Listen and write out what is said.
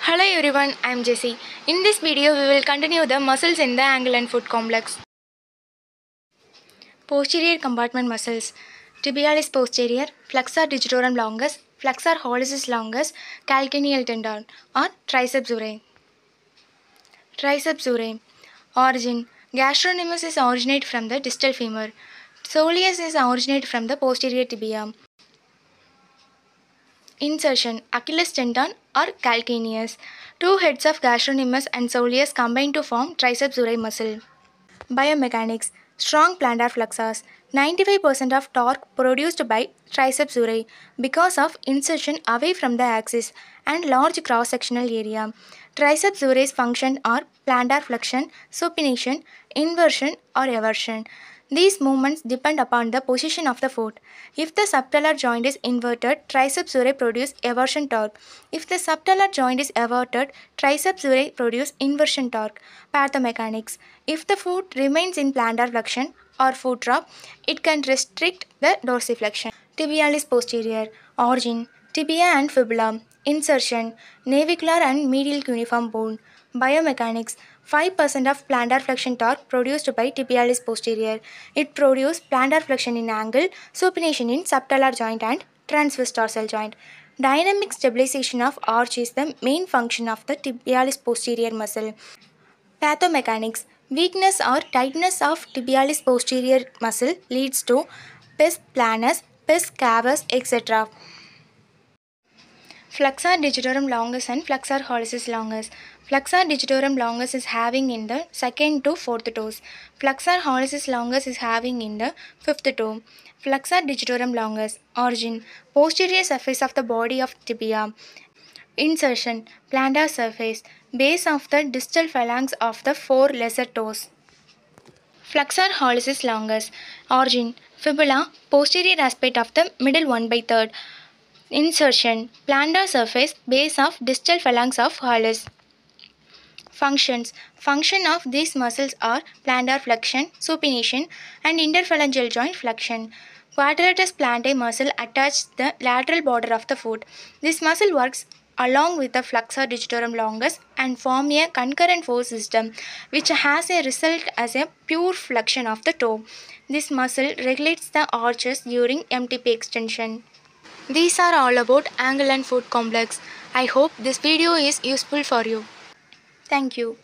Hello everyone, I am Jessie. In this video, we will continue the muscles in the ankle and foot complex. Posterior compartment muscles. Tibialis posterior, flexor digitorum longus, flexor hallucis longus, calcaneal tendon or triceps urae. Triceps urae. Origin. Gastrocnemius is originate from the distal femur. Soleus is originate from the posterior tibia. Insertion. Achilles tendon or calcaneus. Two heads of gastrocnemius and soleus combine to form triceps urae muscle. Biomechanics. Strong plantar flexors. 95% of torque produced by triceps urae because of insertion away from the axis and large cross-sectional area. Triceps urae's function are plantar flexion, supination, inversion or eversion. These movements depend upon the position of the foot. If the subtalar joint is inverted, triceps urae produce eversion torque. If the subtalar joint is everted, triceps urae produce inversion torque. Pathomechanics. If the foot remains in plantar flexion or foot drop, it can restrict the dorsiflexion. Tibialis posterior. Origin. Tibia and fibula. Insertion. Navicular and medial cuneiform bone. Biomechanics. 5% of plantar flexion torque produced by tibialis posterior. It produces plantar flexion in angle, supination in subtalar joint and transverse dorsal joint. Dynamic stabilization of arch is the main function of the tibialis posterior muscle. Pathomechanics. Weakness or tightness of tibialis posterior muscle leads to pes planus, pes cavus, etc. Flexor digitorum longus and flexor hallucis longus. Flexor digitorum longus is having in the second to fourth toes. Flexor hallucis longus is having in the fifth toe. Flexor digitorum longus. Origin. Posterior surface of the body of tibia. Insertion. Plantar surface. Base of the distal phalanx of the four lesser toes. Flexor hallucis longus. Origin. Fibula. Posterior aspect of the middle 1/3. Insertion. Plantar surface. Base of distal phalanx of hallus. Functions. Function of these muscles are plantar flexion, supination and interphalangeal joint flexion. Quadratus plantae muscle attaches the lateral border of the foot. This muscle works along with the flexor digitorum longus and form a concurrent force system which has a result as a pure flexion of the toe. This muscle regulates the arches during MTP extension. These are all about ankle and foot complex. I hope this video is useful for you. Thank you.